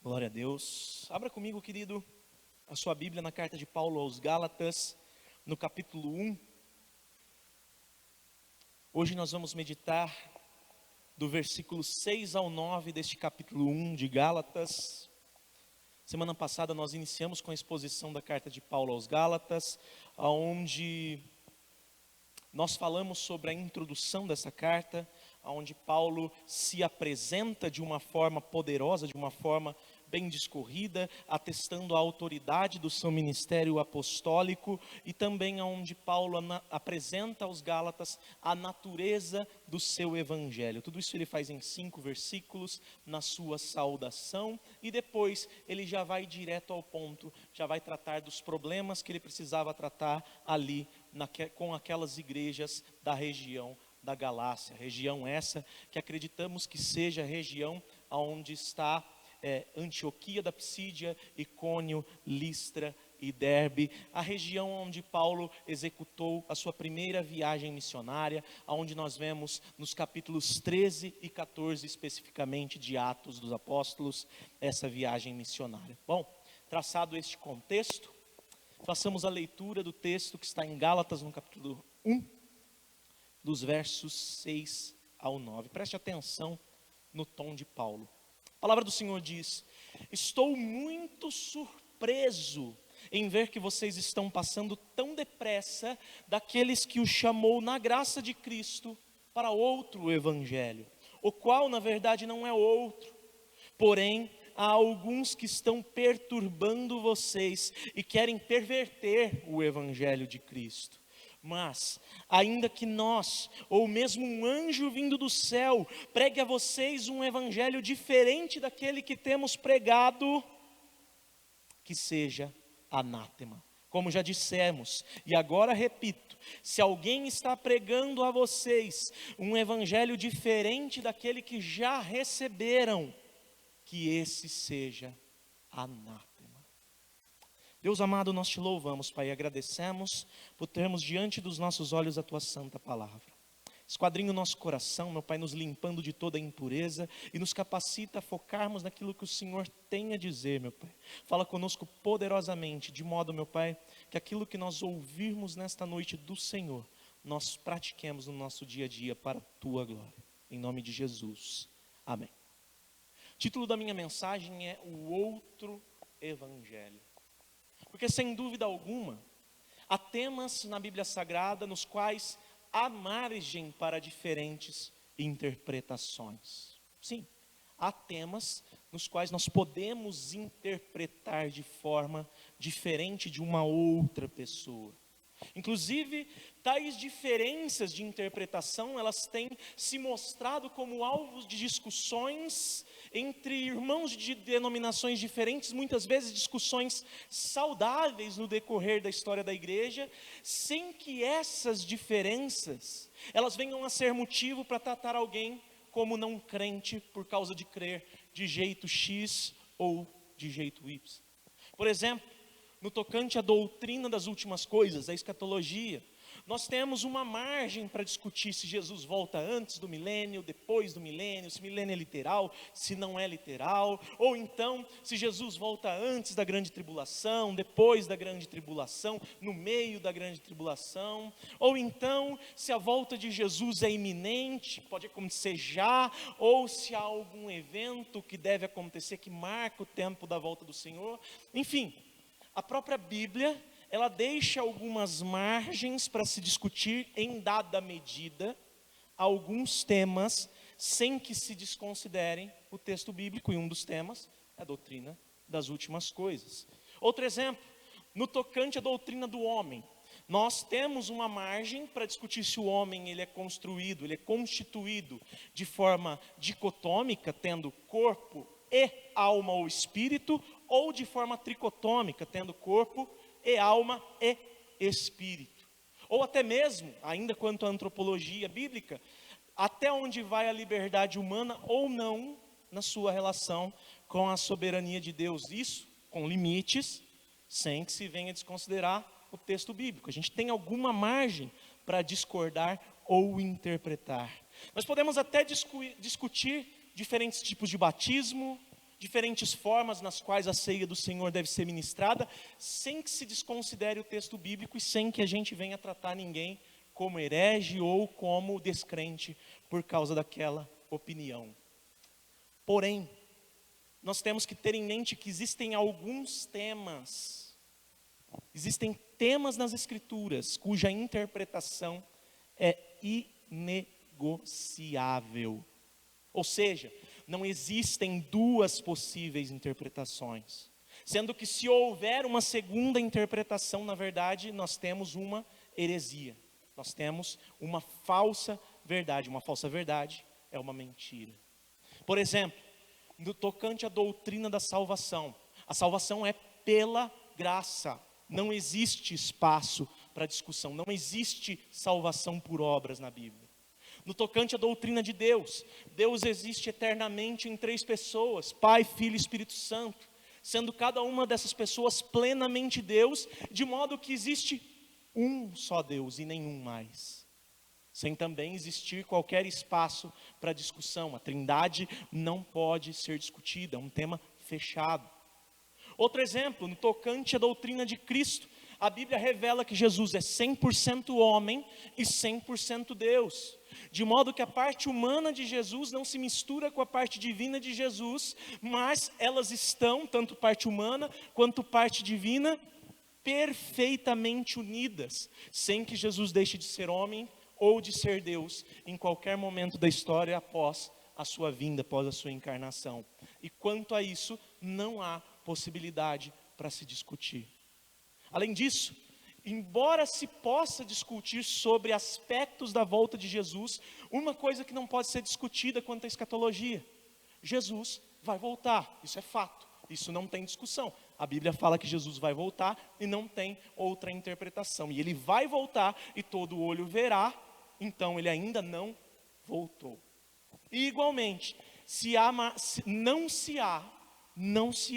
Glória a Deus. Abra comigo, querido, a sua Bíblia na carta de Paulo aos Gálatas, no capítulo 1. Hoje nós vamos meditar do versículo 6 ao 9 deste capítulo 1 de Gálatas. Semana passada nós iniciamos com a exposição da carta de Paulo aos Gálatas, onde nós falamos sobre a introdução dessa carta, onde Paulo se apresenta de uma forma poderosa, de uma forma bem discorrida, atestando a autoridade do seu ministério apostólico, e também onde Paulo apresenta aos Gálatas a natureza do seu evangelho. Tudo isso ele faz em 5 versículos, na sua saudação, e depois ele já vai direto ao ponto, já vai tratar dos problemas que ele precisava tratar ali, com aquelas igrejas da região da Galácia, região essa que acreditamos que seja a região onde está Antioquia da Psídia, Icônio, Listra e Derbe, a região onde Paulo executou a sua primeira viagem missionária, onde nós vemos nos capítulos 13 e 14 especificamente de Atos dos Apóstolos, essa viagem missionária. Bom, traçado este contexto, façamos a leitura do texto que está em Gálatas no capítulo 1, dos versos 6 ao 9. Preste atenção no tom de Paulo. A palavra do Senhor diz: estou muito surpreso em ver que vocês estão passando tão depressa daqueles que o chamou na graça de Cristo para outro evangelho, o qual na verdade não é outro. Porém, há alguns que estão perturbando vocês e querem perverter o evangelho de Cristo. Mas, ainda que nós, ou mesmo um anjo vindo do céu, pregue a vocês um evangelho diferente daquele que temos pregado, que seja anátema. Como já dissemos, e agora repito, se alguém está pregando a vocês um evangelho diferente daquele que já receberam, que esse seja anátema. Deus amado, nós te louvamos, Pai, e agradecemos por termos diante dos nossos olhos a tua santa palavra. Esquadrinha o nosso coração, meu Pai, nos limpando de toda impureza e nos capacita a focarmos naquilo que o Senhor tem a dizer, meu Pai. Fala conosco poderosamente, de modo, meu Pai, que aquilo que nós ouvirmos nesta noite do Senhor, nós pratiquemos no nosso dia a dia para a tua glória. Em nome de Jesus. Amém. O título da minha mensagem é O Outro Evangelho. Porque sem dúvida alguma, há temas na Bíblia Sagrada nos quais há margem para diferentes interpretações. Sim, há temas nos quais nós podemos interpretar de forma diferente de uma outra pessoa. Inclusive, tais diferenças de interpretação, elas têm se mostrado como alvos de discussões entre irmãos de denominações diferentes, muitas vezes discussões saudáveis no decorrer da história da igreja, sem que essas diferenças, elas venham a ser motivo para tratar alguém como não crente por causa de crer de jeito X ou de jeito Y. Por exemplo, no tocante à doutrina das últimas coisas, a escatologia, nós temos uma margem para discutir se Jesus volta antes do milênio, depois do milênio, se o milênio é literal, se não é literal, ou então se Jesus volta antes da grande tribulação, depois da grande tribulação, no meio da grande tribulação, ou então se a volta de Jesus é iminente, pode acontecer já, ou se há algum evento que deve acontecer que marca o tempo da volta do Senhor. Enfim, a própria Bíblia, ela deixa algumas margens para se discutir em dada medida alguns temas sem que se desconsiderem o texto bíblico, e um dos temas é a doutrina das últimas coisas. Outro exemplo, no tocante à doutrina do homem, nós temos uma margem para discutir se o homem ele é construído, ele é constituído de forma dicotômica, tendo corpo e alma ou espírito, ou de forma tricotômica, tendo corpo e alma e espírito. Ou até mesmo, ainda quanto à antropologia bíblica, até onde vai a liberdade humana ou não na sua relação com a soberania de Deus. Isso com limites, sem que se venha desconsiderar o texto bíblico. A gente tem alguma margem para discordar ou interpretar. Nós podemos até discutir diferentes tipos de batismo, diferentes formas nas quais a ceia do Senhor deve ser ministrada, sem que se desconsidere o texto bíblico e sem que a gente venha tratar ninguém como herege ou como descrente por causa daquela opinião. Porém, nós temos que ter em mente que existem alguns temas, existem temas nas Escrituras cuja interpretação é inegociável. Ou seja, não existem duas possíveis interpretações. Sendo que se houver uma segunda interpretação, na verdade, nós temos uma heresia. Nós temos uma falsa verdade. Uma falsa verdade é uma mentira. Por exemplo, no tocante à doutrina da salvação. A salvação é pela graça. Não existe espaço para discussão. Não existe salvação por obras na Bíblia. No tocante à doutrina de Deus, Deus existe eternamente em 3 pessoas, Pai, Filho e Espírito Santo, sendo cada uma dessas pessoas plenamente Deus, de modo que existe um só Deus e nenhum mais, sem também existir qualquer espaço para discussão. A Trindade não pode ser discutida, é um tema fechado. Outro exemplo, no tocante à doutrina de Cristo, a Bíblia revela que Jesus é 100% homem e 100% Deus, de modo que a parte humana de Jesus não se mistura com a parte divina de Jesus, mas elas estão, tanto parte humana quanto parte divina, perfeitamente unidas, sem que Jesus deixe de ser homem ou de ser Deus em qualquer momento da história após a sua vinda, após a sua encarnação. E quanto a isso, não há possibilidade para se discutir. Além disso, embora se possa discutir sobre aspectos da volta de Jesus, uma coisa que não pode ser discutida quanto à escatologia: Jesus vai voltar, isso é fato, isso não tem discussão. A Bíblia fala que Jesus vai voltar e não tem outra interpretação. E ele vai voltar e todo olho verá, então ele ainda não voltou. E igualmente, não se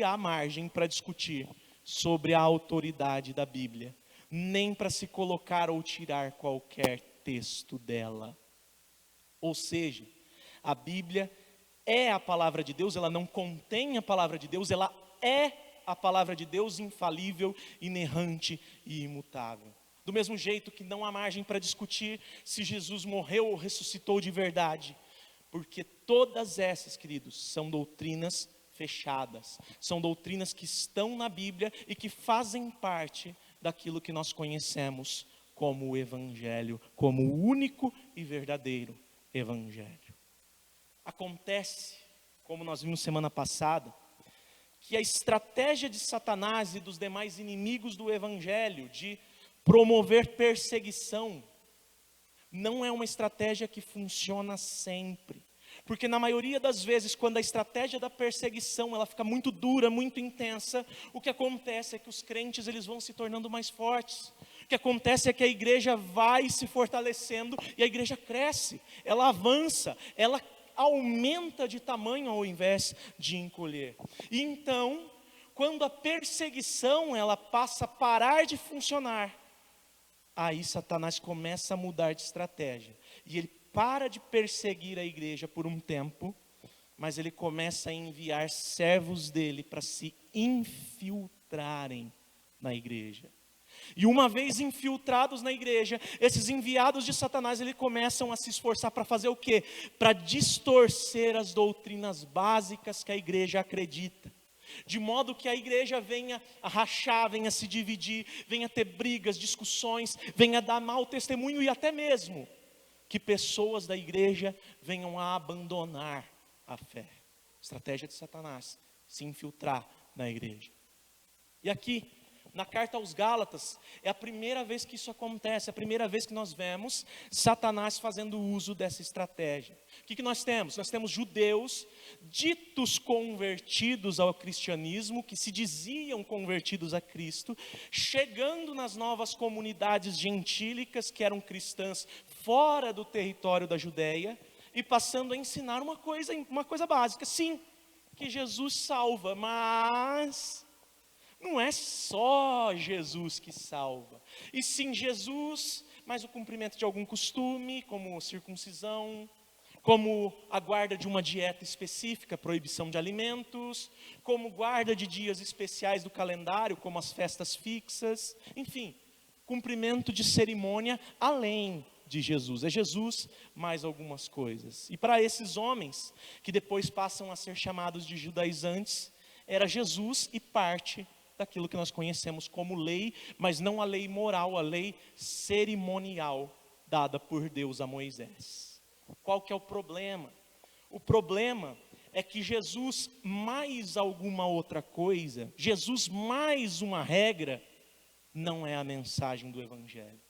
há margem para discutir sobre a autoridade da Bíblia, nem para se colocar ou tirar qualquer texto dela. Ou seja, a Bíblia é a palavra de Deus, ela não contém a palavra de Deus, ela é a palavra de Deus infalível, inerrante e imutável. Do mesmo jeito que não há margem para discutir se Jesus morreu ou ressuscitou de verdade, porque todas essas, queridos, são doutrinas fechadas, são doutrinas que estão na Bíblia e que fazem parte daquilo que nós conhecemos como o Evangelho, como o único e verdadeiro Evangelho. Acontece, como nós vimos semana passada, que a estratégia de Satanás e dos demais inimigos do Evangelho de promover perseguição não é uma estratégia que funciona sempre. Porque na maioria das vezes, quando a estratégia da perseguição ela fica muito dura, muito intensa, o que acontece é que os crentes eles vão se tornando mais fortes. O que acontece é que a igreja vai se fortalecendo e a igreja cresce, ela avança, ela aumenta de tamanho ao invés de encolher. E então, quando a perseguição ela passa a parar de funcionar, aí Satanás começa a mudar de estratégia. E ele para de perseguir a igreja por um tempo, mas ele começa a enviar servos dele para se infiltrarem na igreja. E uma vez infiltrados na igreja, esses enviados de Satanás, eles começam a se esforçar para fazer o quê? Para distorcer as doutrinas básicas que a igreja acredita. De modo que a igreja venha a rachar, venha a se dividir, venha a ter brigas, discussões, venha a dar mau testemunho e até mesmo que pessoas da igreja venham a abandonar a fé. Estratégia de Satanás, se infiltrar na igreja. E aqui, na carta aos Gálatas, é a primeira vez que isso acontece, é a primeira vez que nós vemos Satanás fazendo uso dessa estratégia. O que nós temos? Nós temos judeus, ditos convertidos ao cristianismo, que se diziam convertidos a Cristo, chegando nas novas comunidades gentílicas, que eram cristãs, fora do território da Judéia, e passando a ensinar uma coisa básica, sim, que Jesus salva, mas não é só Jesus que salva, e sim Jesus, mas o cumprimento de algum costume, como circuncisão, como a guarda de uma dieta específica, proibição de alimentos, como guarda de dias especiais do calendário, como as festas fixas, enfim, cumprimento de cerimônia além de Jesus. É Jesus mais algumas coisas. E para esses homens, que depois passam a ser chamados de judaizantes, era Jesus e parte daquilo que nós conhecemos como lei, mas não a lei moral, a lei cerimonial dada por Deus a Moisés. Qual que é o problema? O problema é que Jesus mais alguma outra coisa, Jesus mais uma regra, não é a mensagem do Evangelho.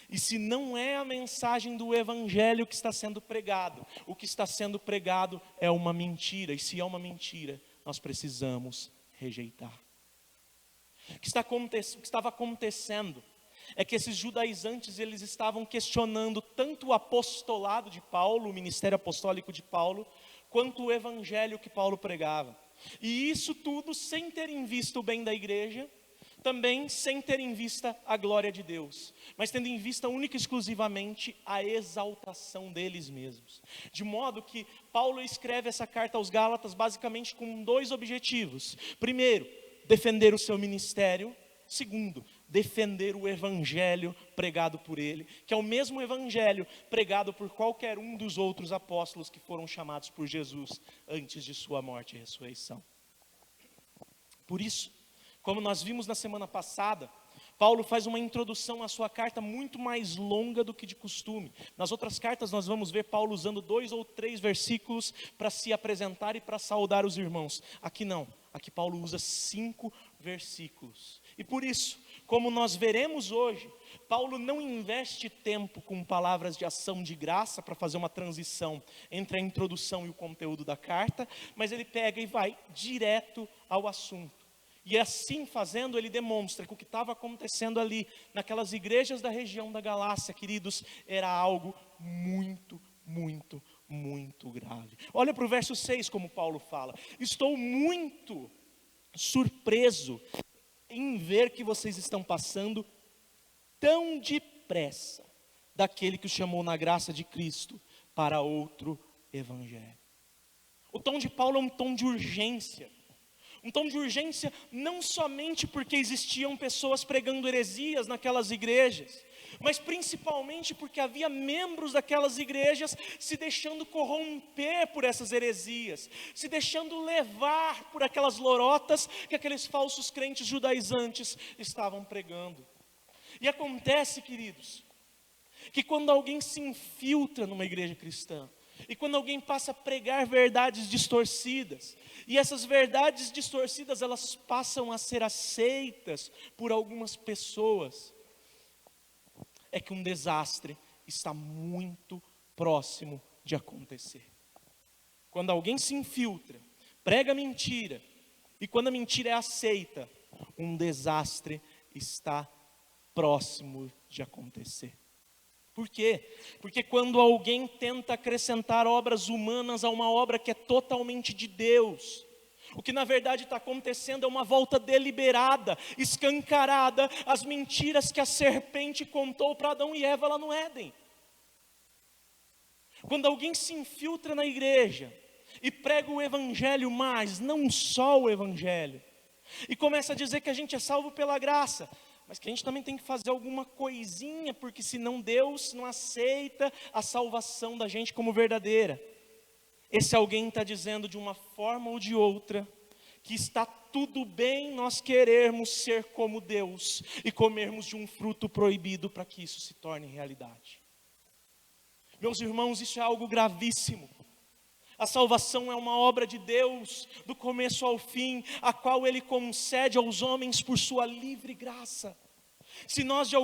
E se não é a mensagem do Evangelho que está sendo pregado, o que está sendo pregado é uma mentira. E se é uma mentira, nós precisamos rejeitar. O que estava acontecendo é que esses judaizantes, eles estavam questionando tanto o apostolado de Paulo, o ministério apostólico de Paulo, quanto o evangelho que Paulo pregava. E isso tudo sem ter em vista o bem da igreja, também sem ter em vista a glória de Deus, mas tendo em vista única e exclusivamente a exaltação deles mesmos. De modo que Paulo escreve essa carta aos Gálatas basicamente com dois objetivos. Primeiro, defender o seu ministério. Segundo, defender o evangelho pregado por ele, que é o mesmo evangelho pregado por qualquer um dos outros apóstolos que foram chamados por Jesus antes de sua morte e ressurreição. Por isso, como nós vimos na semana passada, Paulo faz uma introdução à sua carta muito mais longa do que de costume. Nas outras cartas nós vamos ver Paulo usando 2 ou 3 versículos para se apresentar e para saudar os irmãos. Aqui não, aqui Paulo usa 5 versículos. E por isso, como nós veremos hoje, Paulo não investe tempo com palavras de ação de graça para fazer uma transição entre a introdução e o conteúdo da carta, mas ele pega e vai direto ao assunto. E assim fazendo, ele demonstra que o que estava acontecendo ali, naquelas igrejas da região da Galácia, queridos, era algo muito, muito, muito grave. Olha para o verso 6 como Paulo fala: estou muito surpreso em ver que vocês estão passando tão depressa daquele que os chamou na graça de Cristo para outro evangelho. O tom de Paulo é um tom de urgência. Um tom de urgência não somente porque existiam pessoas pregando heresias naquelas igrejas, mas principalmente porque havia membros daquelas igrejas se deixando corromper por essas heresias, se deixando levar por aquelas lorotas que aqueles falsos crentes judaizantes estavam pregando. E acontece, queridos, que quando alguém se infiltra numa igreja cristã, e quando alguém passa a pregar verdades distorcidas, e essas verdades distorcidas elas passam a ser aceitas por algumas pessoas, é que um desastre está muito próximo de acontecer. Quando alguém se infiltra, prega mentira, e quando a mentira é aceita, um desastre está próximo de acontecer. Por quê? Porque quando alguém tenta acrescentar obras humanas a uma obra que é totalmente de Deus, o que na verdade está acontecendo é uma volta deliberada, escancarada, às mentiras que a serpente contou para Adão e Eva lá no Éden. Quando alguém se infiltra na igreja e prega o evangelho, mas não só o evangelho, e começa a dizer que a gente é salvo pela graça, mas que a gente também tem que fazer alguma coisinha, porque senão Deus não aceita a salvação da gente como verdadeira. Esse alguém está dizendo de uma forma ou de outra, que está tudo bem nós querermos ser como Deus, e comermos de um fruto proibido para que isso se torne realidade. Meus irmãos, isso é algo gravíssimo. A salvação é uma obra de Deus, do começo ao fim, a qual Ele concede aos homens por sua livre graça. Se nós de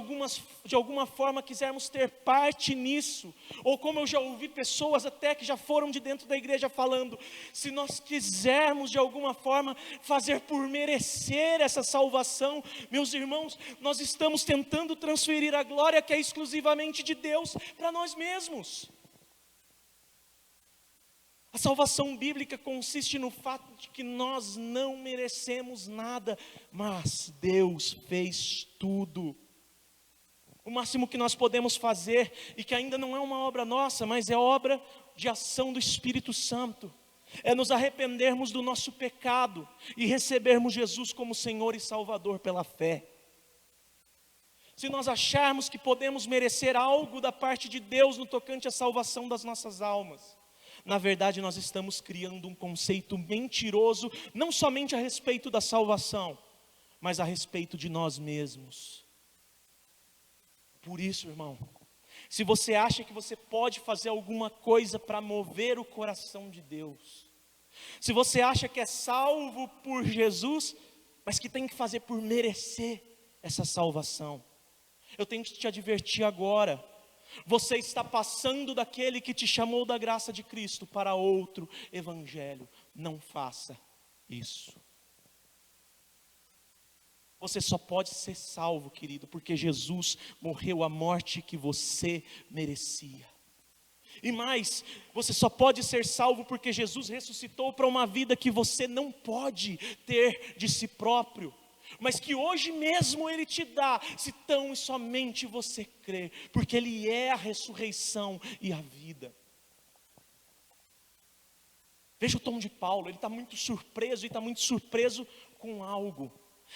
alguma forma quisermos ter parte nisso, ou como eu já ouvi pessoas até que já foram de dentro da igreja falando, se nós quisermos de alguma forma fazer por merecer essa salvação, meus irmãos, nós estamos tentando transferir a glória que é exclusivamente de Deus para nós mesmos. A salvação bíblica consiste no fato de que nós não merecemos nada, mas Deus fez tudo. O máximo que nós podemos fazer, e que ainda não é uma obra nossa, mas é obra de ação do Espírito Santo, é nos arrependermos do nosso pecado e recebermos Jesus como Senhor e Salvador pela fé. Se nós acharmos que podemos merecer algo da parte de Deus no tocante à salvação das nossas almas, na verdade nós estamos criando um conceito mentiroso, não somente a respeito da salvação, mas a respeito de nós mesmos. Por isso, irmão, se você acha que você pode fazer alguma coisa para mover o coração de Deus, se você acha que é salvo por Jesus, mas que tem que fazer por merecer essa salvação, eu tenho que te advertir agora, você está passando daquele que te chamou da graça de Cristo para outro evangelho. Não faça isso. Você só pode ser salvo, querido, porque Jesus morreu a morte que você merecia. E mais, você só pode ser salvo porque Jesus ressuscitou para uma vida que você não pode ter de si próprio, mas que hoje mesmo Ele te dá, se tão e somente você crer, porque Ele é a ressurreição e a vida. Veja o tom de Paulo, ele está muito surpreso, e está muito surpreso com algo.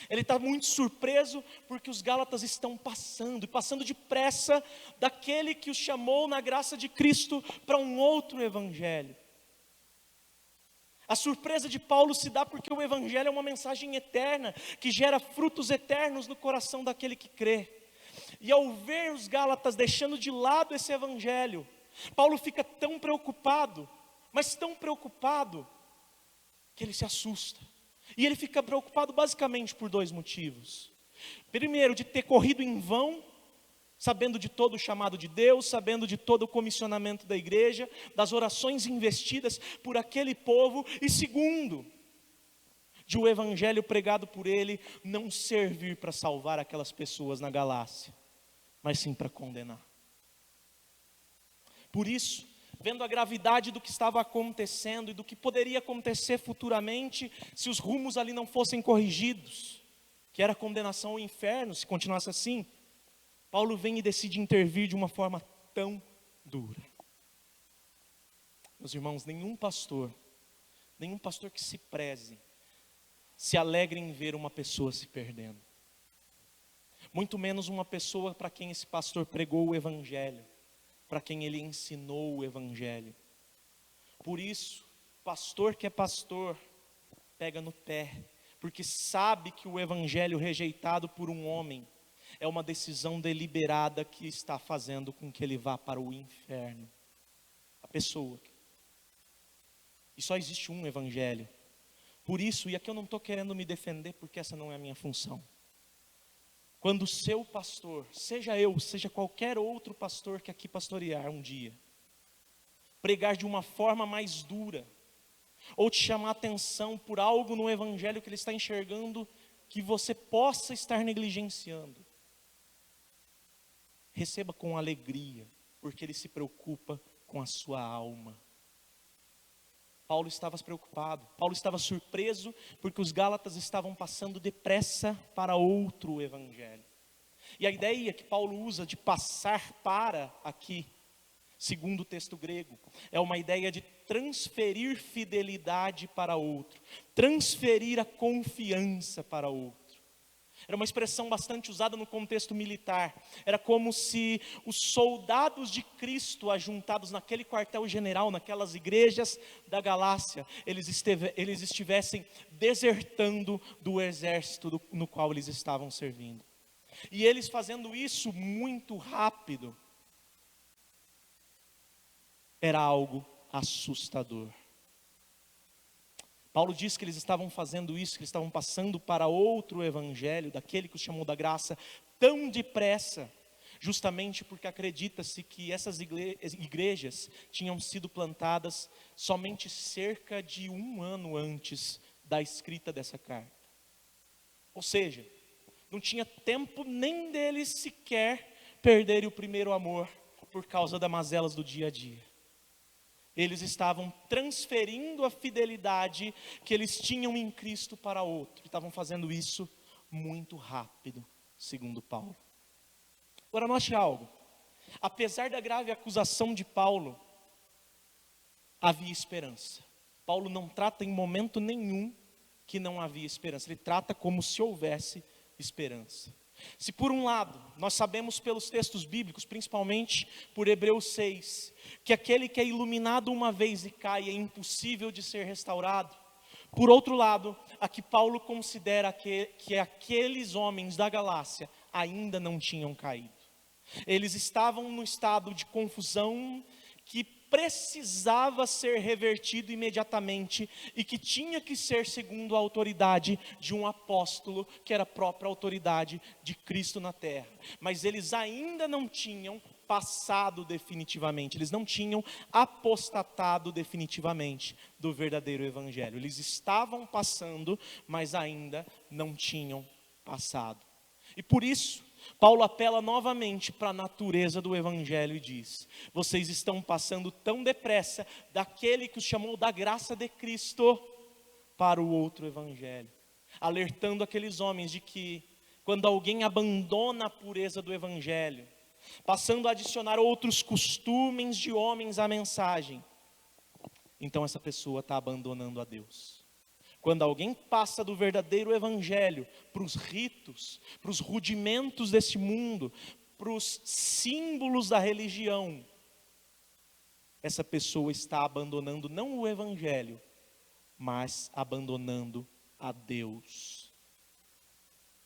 Ele está muito surpreso porque os Gálatas estão passando, e passando depressa daquele que os chamou na graça de Cristo para um outro evangelho. A surpresa de Paulo se dá porque o evangelho é uma mensagem eterna, que gera frutos eternos no coração daquele que crê. E ao ver os Gálatas deixando de lado esse evangelho, Paulo fica tão preocupado, mas tão preocupado, que ele se assusta. E ele fica preocupado basicamente por dois motivos. Primeiro, de ter corrido em vão, sabendo de todo o chamado de Deus, sabendo de todo o comissionamento da igreja, das orações investidas por aquele povo. E segundo, de o evangelho pregado por ele não servir para salvar aquelas pessoas na Galácia, mas sim para condenar. Por isso, vendo a gravidade do que estava acontecendo e do que poderia acontecer futuramente se os rumos ali não fossem corrigidos, que era a condenação ao inferno se continuasse assim, Paulo vem e decide intervir de uma forma tão dura. Meus irmãos, nenhum pastor que se preze, se alegre em ver uma pessoa se perdendo. Muito menos uma pessoa para quem esse pastor pregou o evangelho, para quem ele ensinou o evangelho. Por isso, pastor que é pastor, pega no pé, porque sabe que o evangelho rejeitado por um homem é uma decisão deliberada que está fazendo com que ele vá para o inferno. A pessoa. E só existe um evangelho. Por isso, e aqui eu não estou querendo me defender, porque essa não é a minha função. Quando o seu pastor, seja eu, seja qualquer outro pastor que aqui pastorear um dia, pregar de uma forma mais dura, ou te chamar a atenção por algo no evangelho que ele está enxergando, que você possa estar negligenciando, receba com alegria, porque ele se preocupa com a sua alma. Paulo estava preocupado, Paulo estava surpreso, porque os Gálatas estavam passando depressa para outro evangelho. E a ideia que Paulo usa de passar para aqui, segundo o texto grego, é uma ideia de transferir fidelidade para outro, transferir a confiança para outro. Era uma expressão bastante usada no contexto militar. Era como se os soldados de Cristo ajuntados naquele quartel-general, naquelas igrejas da Galácia, eles estivessem desertando do exército no qual eles estavam servindo. E eles fazendo isso muito rápido, era algo assustador. Paulo diz que eles estavam fazendo isso, que eles estavam passando para outro evangelho, daquele que os chamou da graça, tão depressa, justamente porque acredita-se que essas igrejas tinham sido plantadas somente cerca de 1 ano antes da escrita dessa carta. Ou seja, não tinha tempo nem deles sequer perderem o primeiro amor por causa das mazelas do dia a dia. Eles estavam transferindo a fidelidade que eles tinham em Cristo para outro. Estavam fazendo isso muito rápido, segundo Paulo. Agora note algo. Apesar da grave acusação de Paulo, havia esperança. Paulo não trata em momento nenhum que não havia esperança. Ele trata como se houvesse esperança. Se por um lado, nós sabemos pelos textos bíblicos, principalmente por Hebreus 6, que aquele que é iluminado uma vez e cai é impossível de ser restaurado. Por outro lado, aqui Paulo considera que aqueles homens da Galácia ainda não tinham caído. Eles estavam no estado de confusão que precisava ser revertido imediatamente e que tinha que ser segundo a autoridade de um apóstolo, que era a própria autoridade de Cristo na terra. Mas eles ainda não tinham passado definitivamente, eles não tinham apostatado definitivamente do verdadeiro evangelho. Eles estavam passando, mas ainda não tinham passado. E por isso, Paulo apela novamente para a natureza do evangelho e diz: vocês estão passando tão depressa daquele que os chamou da graça de Cristo para o outro evangelho, alertando aqueles homens de que quando alguém abandona a pureza do evangelho, passando a adicionar outros costumes de homens à mensagem, então essa pessoa está abandonando a Deus. Quando alguém passa do verdadeiro evangelho para os ritos, para os rudimentos desse mundo, para os símbolos da religião, essa pessoa está abandonando não o evangelho, mas abandonando a Deus.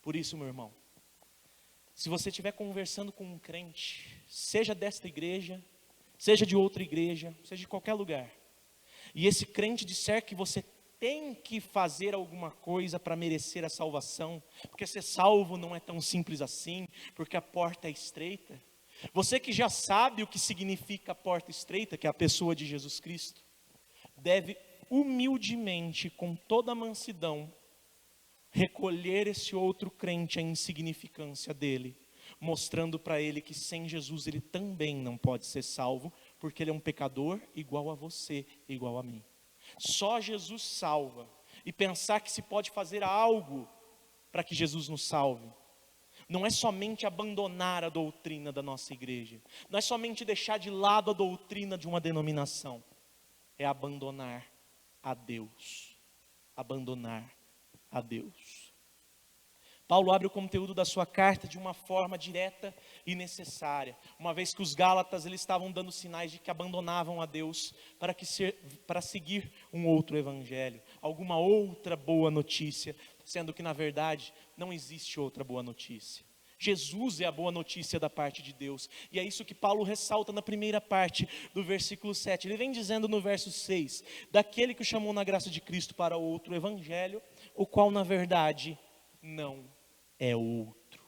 Por isso, meu irmão, se você estiver conversando com um crente, seja desta igreja, seja de outra igreja, seja de qualquer lugar, e esse crente disser que você tem que fazer alguma coisa para merecer a salvação, porque ser salvo não é tão simples assim, porque a porta é estreita. Você que já sabe o que significa a porta estreita, que é a pessoa de Jesus Cristo, deve humildemente, com toda a mansidão, recolher esse outro crente a insignificância dele, mostrando para ele que sem Jesus ele também não pode ser salvo, porque ele é um pecador igual a você, igual a mim. Só Jesus salva. E pensar que se pode fazer algo para que Jesus nos salve, não é somente abandonar a doutrina da nossa igreja, não é somente deixar de lado a doutrina de uma denominação, é abandonar a Deus. Abandonar a Deus. Paulo abre o conteúdo da sua carta de uma forma direta e necessária, uma vez que os Gálatas eles estavam dando sinais de que abandonavam a Deus para seguir um outro evangelho, alguma outra boa notícia, sendo que na verdade não existe outra boa notícia. Jesus é a boa notícia da parte de Deus, e é isso que Paulo ressalta na primeira parte do versículo 7. Ele vem dizendo no verso 6, daquele que o chamou na graça de Cristo para outro evangelho, o qual na verdade não é outro.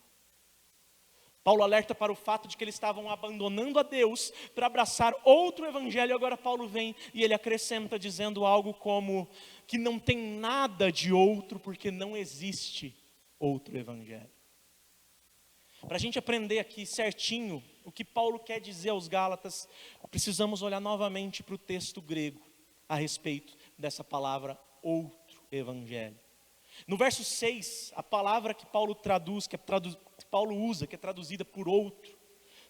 Paulo alerta para o fato de que eles estavam abandonando a Deus para abraçar outro evangelho. Agora Paulo vem e ele acrescenta dizendo algo como que não tem nada de outro, porque não existe outro evangelho. Para a gente aprender aqui certinho o que Paulo quer dizer aos Gálatas, precisamos olhar novamente para o texto grego a respeito dessa palavra outro evangelho. No verso 6, a palavra que Paulo traduz, que Paulo usa, que é traduzida por outro,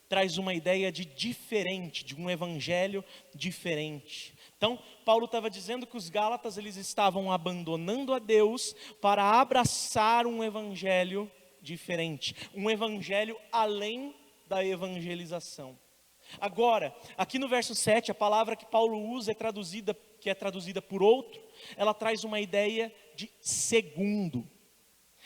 traz uma ideia de diferente, de um evangelho diferente. Então, Paulo estava dizendo que os Gálatas eles estavam abandonando a Deus para abraçar um evangelho diferente, um evangelho além da evangelização. Agora, aqui no verso 7, a palavra que Paulo usa que é traduzida por outro, ela traz uma ideia de segundo.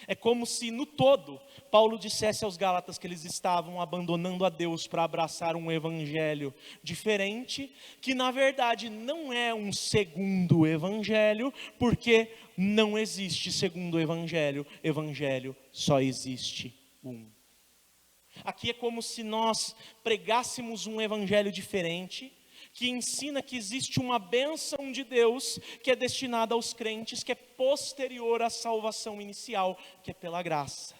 É como se no todo, Paulo dissesse aos Gálatas que eles estavam abandonando a Deus para abraçar um evangelho diferente, que na verdade não é um segundo evangelho, porque não existe segundo evangelho só existe um. Aqui é como se nós pregássemos um evangelho diferente, que ensina que existe uma bênção de Deus que é destinada aos crentes, que é posterior à salvação inicial, que é pela graça.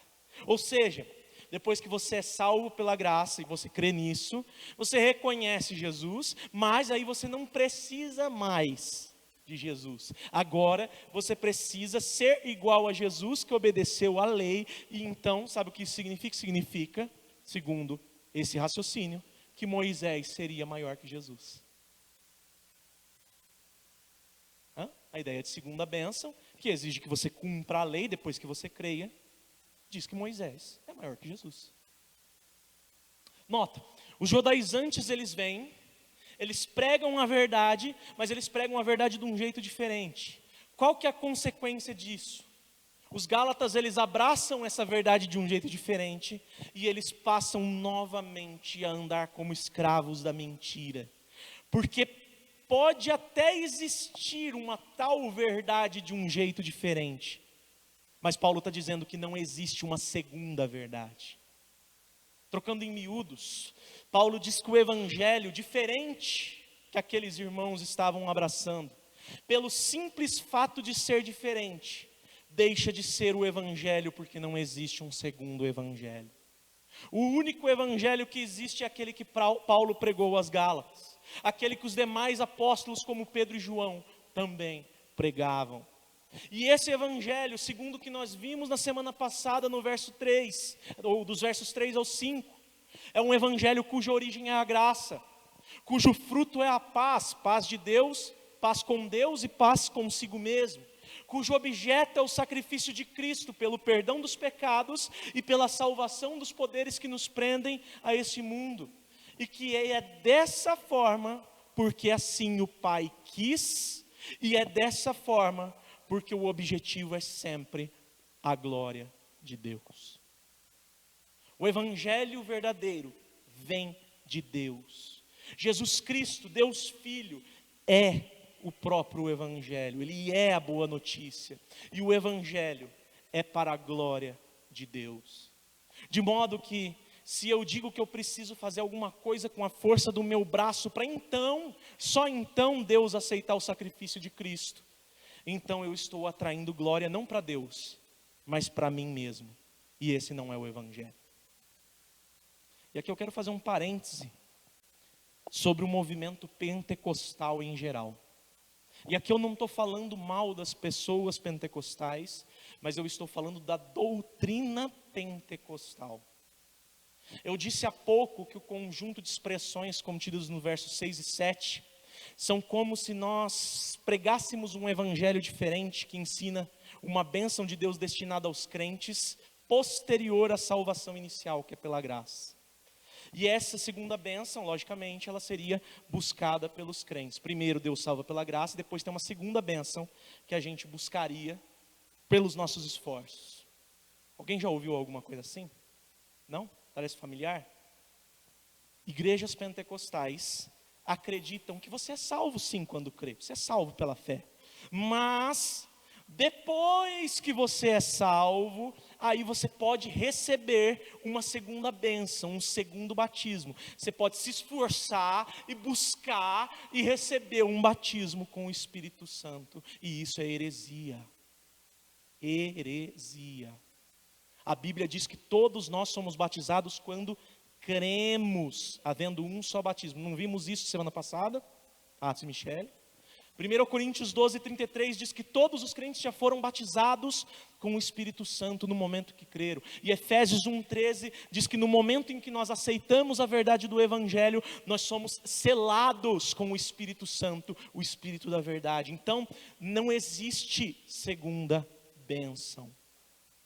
Ou seja, depois que você é salvo pela graça e você crê nisso, você reconhece Jesus, mas aí você não precisa mais de Jesus. Agora você precisa ser igual a Jesus, que obedeceu à lei, e então, sabe o que isso significa? Significa, segundo esse raciocínio, que Moisés seria maior que Jesus. a ideia de segunda bênção, que exige que você cumpra a lei depois que você creia, diz que Moisés é maior que Jesus. Nota, os judaizantes eles vêm, eles pregam a verdade, mas eles pregam a verdade de um jeito diferente. Qual que é a consequência disso? Os gálatas eles abraçam essa verdade de um jeito diferente e eles passam novamente a andar como escravos da mentira. Porque pode até existir uma tal verdade de um jeito diferente, mas Paulo está dizendo que não existe uma segunda verdade. Trocando em miúdos, Paulo diz que o evangelho, diferente que aqueles irmãos estavam abraçando, pelo simples fato de ser diferente, deixa de ser o evangelho porque não existe um segundo evangelho. O único evangelho que existe é aquele que Paulo pregou às Gálatas, aquele que os demais apóstolos como Pedro e João também pregavam. E esse evangelho, segundo o que nós vimos na semana passada no verso 3, ou dos versos 3 ao 5, é um evangelho cuja origem é a graça, cujo fruto é a paz, paz de Deus, paz com Deus e paz consigo mesmo, cujo objeto é o sacrifício de Cristo pelo perdão dos pecados e pela salvação dos poderes que nos prendem a esse mundo, e que é dessa forma, porque assim o Pai quis, e é dessa forma, porque o objetivo é sempre a glória de Deus. O evangelho verdadeiro vem de Deus. Jesus Cristo, Deus Filho, é o próprio evangelho, ele é a boa notícia. E o evangelho é para a glória de Deus. De modo que, se eu digo que eu preciso fazer alguma coisa com a força do meu braço, para então, só então Deus aceitar o sacrifício de Cristo, então eu estou atraindo glória não para Deus, mas para mim mesmo. E esse não é o evangelho. E aqui eu quero fazer um parêntese sobre o movimento pentecostal em geral. E aqui eu não estou falando mal das pessoas pentecostais, mas eu estou falando da doutrina pentecostal. Eu disse há pouco que o conjunto de expressões contidas no versos 6 e 7 são como se nós pregássemos um evangelho diferente que ensina uma bênção de Deus destinada aos crentes posterior à salvação inicial, que é pela graça. E essa segunda bênção, logicamente, ela seria buscada pelos crentes. Primeiro Deus salva pela graça, depois tem uma segunda bênção que a gente buscaria pelos nossos esforços. Alguém já ouviu alguma coisa assim? Não? Parece familiar? Igrejas pentecostais acreditam que você é salvo sim quando crê, você é salvo pela fé, mas depois que você é salvo, aí você pode receber uma segunda bênção, um segundo batismo. Você pode se esforçar e buscar e receber um batismo com o Espírito Santo, e isso é heresia. Heresia. A Bíblia diz que todos nós somos batizados quando cremos, havendo um só batismo. Não vimos isso semana passada? Michele. 1 Coríntios 12:33 diz que todos os crentes já foram batizados com o Espírito Santo no momento que creram. E Efésios 1:13 diz que no momento em que nós aceitamos a verdade do Evangelho, nós somos selados com o Espírito Santo, o Espírito da verdade. Então, não existe segunda bênção.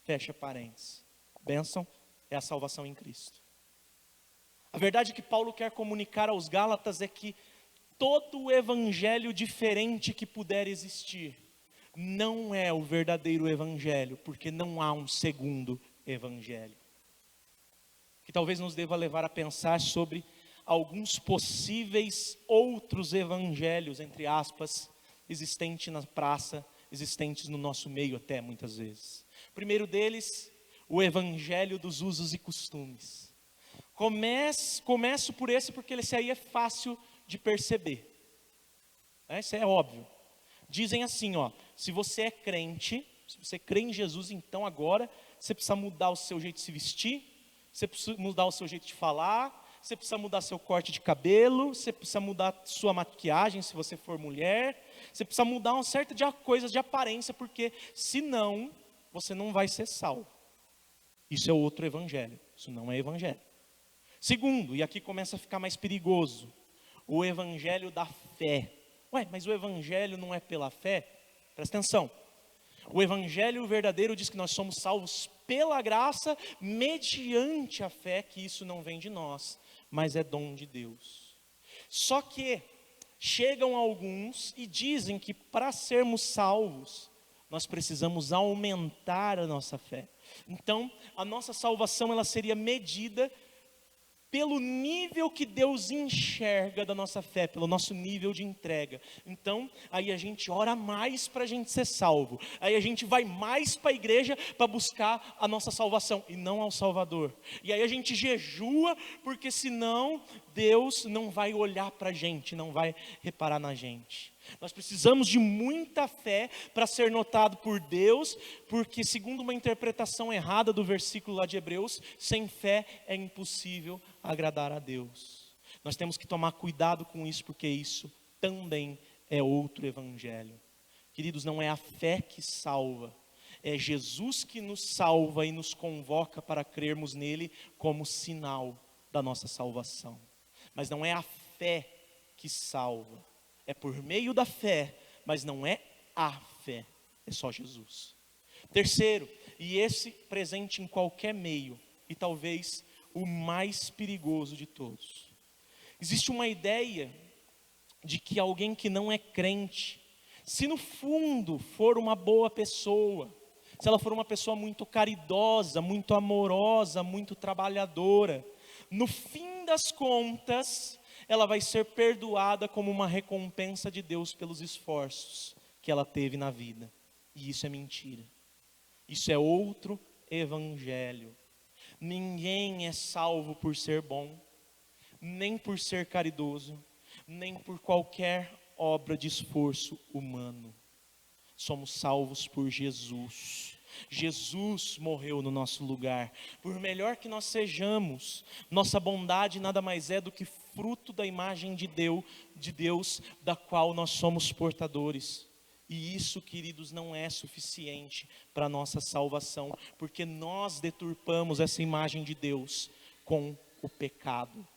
Fecha parênteses. Bênção é a salvação em Cristo. A verdade que Paulo quer comunicar aos Gálatas é que todo o evangelho diferente que puder existir não é o verdadeiro evangelho, porque não há um segundo evangelho. Que talvez nos deva levar a pensar sobre alguns possíveis outros evangelhos, entre aspas, existentes na praça, existentes no nosso meio até muitas vezes. O primeiro deles, o evangelho dos usos e costumes. Começo por esse porque esse aí é fácil de perceber. Isso é óbvio. Dizem assim, se você é crente, se você crê em Jesus, então agora você precisa mudar o seu jeito de se vestir, você precisa mudar o seu jeito de falar, você precisa mudar seu corte de cabelo, você precisa mudar sua maquiagem se você for mulher, você precisa mudar uma certa de coisas de aparência, porque senão você não vai ser salvo. Isso é outro evangelho, isso não é evangelho. Segundo, e aqui começa a ficar mais perigoso, o evangelho da fé. Mas o evangelho não é pela fé? Presta atenção. O evangelho verdadeiro diz que nós somos salvos pela graça, mediante a fé, que isso não vem de nós, mas é dom de Deus. Só que chegam alguns e dizem que para sermos salvos, nós precisamos aumentar a nossa fé. Então, a nossa salvação ela seria medida pelo nível que Deus enxerga da nossa fé, pelo nosso nível de entrega. Então, aí a gente ora mais para a gente ser salvo. Aí a gente vai mais para a igreja para buscar a nossa salvação e não ao Salvador. E aí a gente jejua, porque senão Deus não vai olhar para a gente, não vai reparar na gente. Nós precisamos de muita fé para ser notado por Deus, porque segundo uma interpretação errada do versículo lá de Hebreus, sem fé é impossível agradar a Deus. Nós temos que tomar cuidado com isso, porque isso também é outro evangelho. Queridos, não é a fé que salva, é Jesus que nos salva e nos convoca para crermos nele como sinal da nossa salvação. Mas não é a fé que salva. É por meio da fé, mas não é a fé, é só Jesus. Terceiro, e esse presente em qualquer meio, e talvez o mais perigoso de todos. Existe uma ideia de que alguém que não é crente, se no fundo for uma boa pessoa, se ela for uma pessoa muito caridosa, muito amorosa, muito trabalhadora, no fim das contas, ela vai ser perdoada como uma recompensa de Deus pelos esforços que ela teve na vida. E isso é mentira. Isso é outro evangelho. Ninguém é salvo por ser bom, nem por ser caridoso, nem por qualquer obra de esforço humano. Somos salvos por Jesus. Jesus morreu no nosso lugar. Por melhor que nós sejamos, nossa bondade nada mais é do que fruto da imagem de Deus, da qual nós somos portadores. E isso, queridos, não é suficiente para a nossa salvação, porque nós deturpamos essa imagem de Deus com o pecado.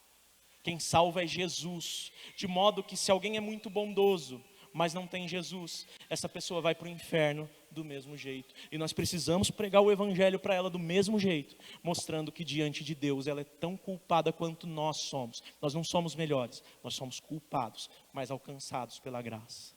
Quem salva é Jesus, de modo que se alguém é muito bondoso, mas não tem Jesus, essa pessoa vai para o inferno do mesmo jeito. E nós precisamos pregar o evangelho para ela do mesmo jeito, mostrando que diante de Deus ela é tão culpada quanto nós somos. Nós não somos melhores, nós somos culpados, mas alcançados pela graça.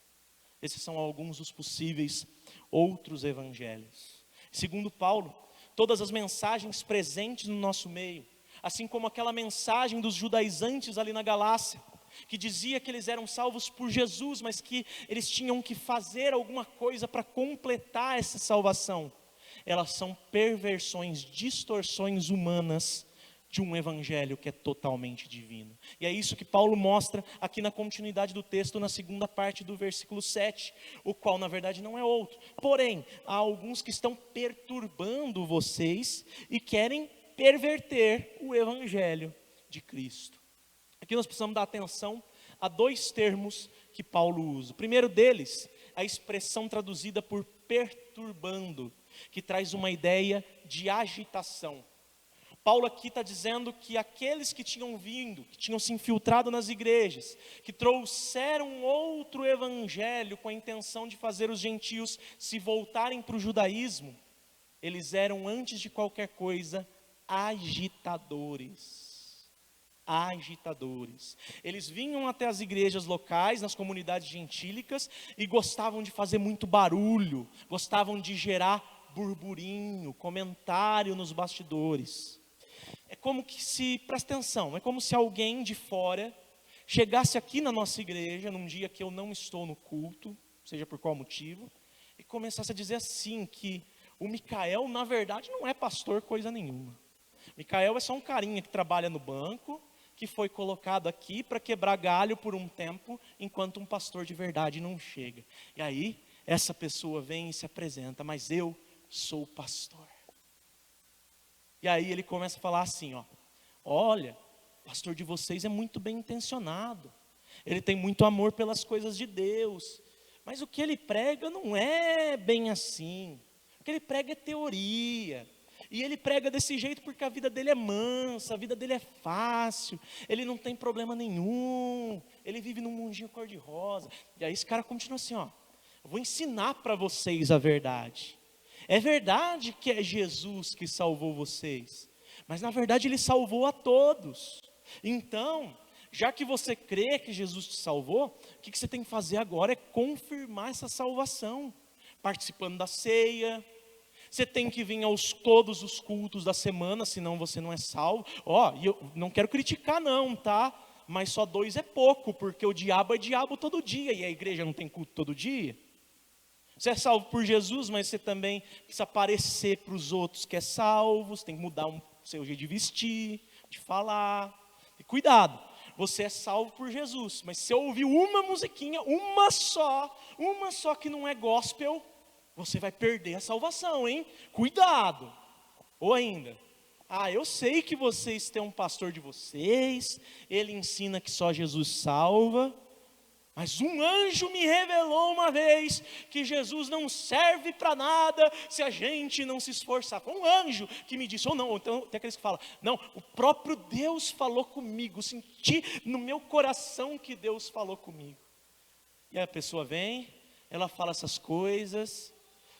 Esses são alguns dos possíveis outros evangelhos. Segundo Paulo, todas as mensagens presentes no nosso meio, assim como aquela mensagem dos judaizantes ali na Galácia, que dizia que eles eram salvos por Jesus, mas que eles tinham que fazer alguma coisa para completar essa salvação. Elas são perversões, distorções humanas de um evangelho que é totalmente divino. E é isso que Paulo mostra aqui na continuidade do texto, na segunda parte do versículo 7, o qual na verdade não é outro. Porém, há alguns que estão perturbando vocês e querem perverter o evangelho de Cristo. Aqui nós precisamos dar atenção a dois termos que Paulo usa. O primeiro deles, a expressão traduzida por perturbando, que traz uma ideia de agitação. Paulo aqui está dizendo que aqueles que tinham vindo, que tinham se infiltrado nas igrejas, que trouxeram outro evangelho com a intenção de fazer os gentios se voltarem para o judaísmo, eles eram, antes de qualquer coisa, agitadores. Eles vinham até as igrejas locais, nas comunidades gentílicas, e gostavam de fazer muito barulho, gostavam de gerar burburinho, comentário nos bastidores. É como que se, presta atenção, é como se alguém de fora chegasse aqui na nossa igreja, num dia que eu não estou no culto, seja por qual motivo, e começasse a dizer assim, que o Micael na verdade não é pastor coisa nenhuma. Micael é só um carinha que trabalha no banco, que foi colocado aqui para quebrar galho por um tempo, enquanto um pastor de verdade não chega. E aí, essa pessoa vem e se apresenta, mas eu sou o pastor. E aí ele começa a falar assim, olha, o pastor de vocês é muito bem intencionado, ele tem muito amor pelas coisas de Deus, mas o que ele prega não é bem assim, o que ele prega é teoria. E ele prega desse jeito porque a vida dele é mansa, a vida dele é fácil, ele não tem problema nenhum, ele vive num mundinho cor-de-rosa. E aí esse cara continua assim, Eu vou ensinar para vocês a verdade. É verdade que é Jesus que salvou vocês, mas na verdade Ele salvou a todos. Então, já que você crê que Jesus te salvou, o que você tem que fazer agora é confirmar essa salvação, participando da ceia. Você tem que vir todos os cultos da semana, senão você não é salvo. E eu não quero criticar não, tá? Mas só 2 é pouco, porque o diabo é diabo todo dia, e a igreja não tem culto todo dia. Você é salvo por Jesus, mas você também precisa parecer para os outros que é salvo. Você tem que mudar o seu jeito de vestir, de falar. E cuidado, você é salvo por Jesus, mas se você ouvir uma musiquinha, uma só que não é gospel, você vai perder a salvação, hein? Cuidado. Ou ainda, eu sei que vocês têm um pastor de vocês, ele ensina que só Jesus salva, mas um anjo me revelou uma vez que Jesus não serve para nada se a gente não se esforçar. Foi um anjo que me disse, ou não, então tem aqueles que falam, não, o próprio Deus falou comigo, senti no meu coração que Deus falou comigo. E aí a pessoa vem, ela fala essas coisas,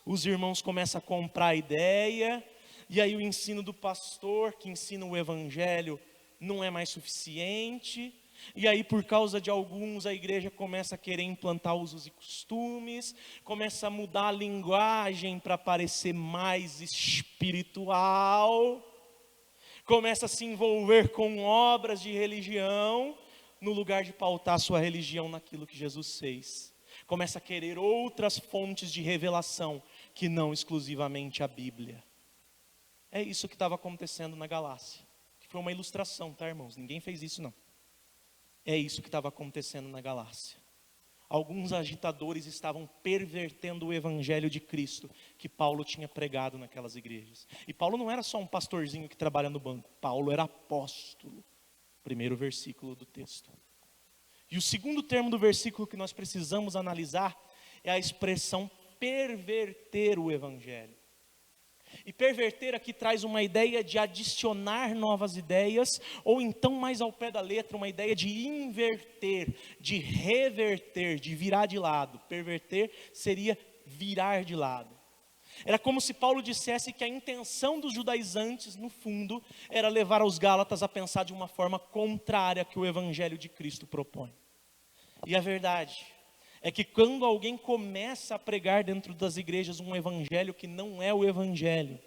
os irmãos começam a comprar a ideia, e aí o ensino do pastor, que ensina o evangelho, não é mais suficiente. E aí por causa de alguns a igreja começa a querer implantar usos e costumes, começa a mudar a linguagem para parecer mais espiritual, começa a se envolver com obras de religião, no lugar de pautar sua religião naquilo que Jesus fez. Começa a querer outras fontes de revelação, que não exclusivamente a Bíblia. É isso que estava acontecendo na Galácia, que foi uma ilustração, tá irmãos? Ninguém fez isso não. É isso que estava acontecendo na Galácia. Alguns agitadores estavam pervertendo o evangelho de Cristo que Paulo tinha pregado naquelas igrejas. E Paulo não era só um pastorzinho que trabalha no banco. Paulo era apóstolo. Primeiro versículo do texto. E o segundo termo do versículo que nós precisamos analisar é a expressão perverter o evangelho. E perverter aqui traz uma ideia de adicionar novas ideias, ou então mais ao pé da letra, uma ideia de inverter, de reverter, de virar de lado. Perverter seria virar de lado. Era como se Paulo dissesse que a intenção dos judaizantes, no fundo, era levar os gálatas a pensar de uma forma contrária que o evangelho de Cristo propõe. E a verdade é que quando alguém começa a pregar dentro das igrejas um evangelho que não é o evangelho,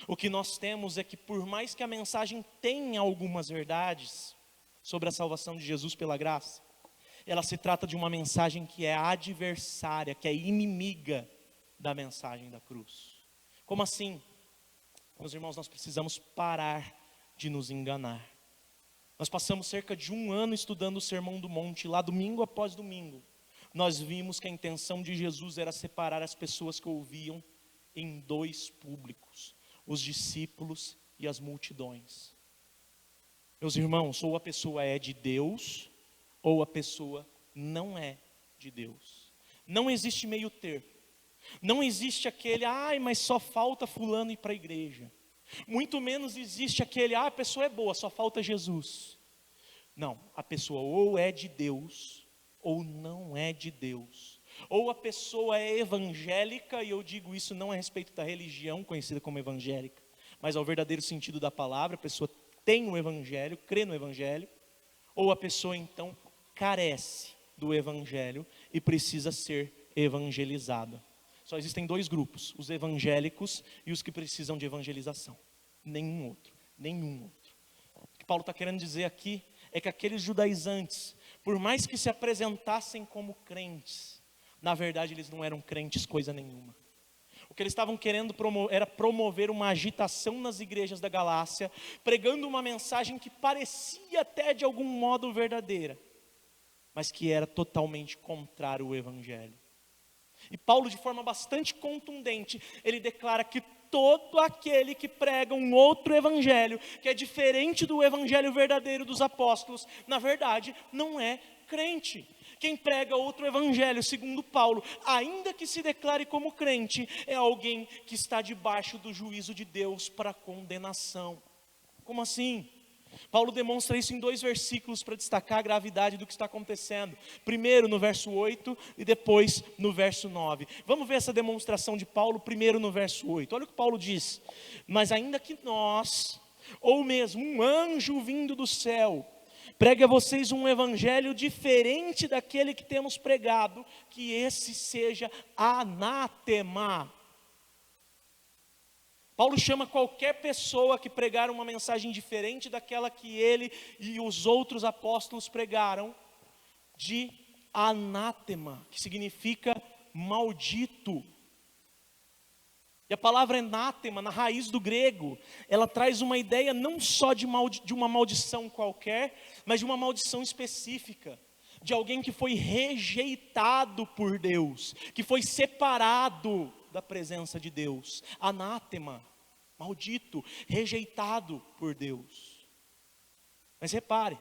o que nós temos é que por mais que a mensagem tenha algumas verdades sobre a salvação de Jesus pela graça, ela se trata de uma mensagem que é adversária, que é inimiga da mensagem da cruz. Como assim? Meus irmãos, nós precisamos parar de nos enganar. Nós passamos cerca de 1 ano estudando o Sermão do Monte, lá domingo após domingo. Nós vimos que a intenção de Jesus era separar as pessoas que ouviam em 2 públicos, os discípulos e as multidões. Meus irmãos, ou a pessoa é de Deus, ou a pessoa não é de Deus. Não existe meio termo. Não existe aquele, mas só falta fulano ir para a igreja. Muito menos existe aquele, a pessoa é boa, só falta Jesus. Não, a pessoa ou é de Deus, ou não é de Deus. Ou a pessoa é evangélica, e eu digo isso não a respeito da religião conhecida como evangélica, mas ao verdadeiro sentido da palavra. A pessoa tem o evangelho, crê no evangelho, ou a pessoa então carece do evangelho e precisa ser evangelizada. Só existem 2 grupos, os evangélicos e os que precisam de evangelização. Nenhum outro. O que Paulo está querendo dizer aqui é que aqueles judaizantes, por mais que se apresentassem como crentes, na verdade eles não eram crentes coisa nenhuma. O que eles estavam querendo era promover uma agitação nas igrejas da Galácia, pregando uma mensagem que parecia até de algum modo verdadeira, mas que era totalmente contrário ao evangelho. E Paulo, de forma bastante contundente, ele declara que todo aquele que prega um outro evangelho, que é diferente do evangelho verdadeiro dos apóstolos, na verdade, não é crente. Quem prega outro evangelho, segundo Paulo, ainda que se declare como crente, é alguém que está debaixo do juízo de Deus para condenação. Como assim? Paulo demonstra isso em 2 versículos para destacar a gravidade do que está acontecendo. Primeiro no verso 8 e depois no verso 9. Vamos ver essa demonstração de Paulo primeiro no verso 8. Olha o que Paulo diz: mas ainda que nós, ou mesmo um anjo vindo do céu, pregue a vocês um evangelho diferente daquele que temos pregado, que esse seja anátema. Paulo chama qualquer pessoa que pregar uma mensagem diferente daquela que ele e os outros apóstolos pregaram, de anátema, que significa maldito. E a palavra anátema, na raiz do grego, ela traz uma ideia não só de uma maldição qualquer, mas de uma maldição específica, de alguém que foi rejeitado por Deus, que foi separado da presença de Deus. Anátema, maldito, rejeitado por Deus. Mas repare,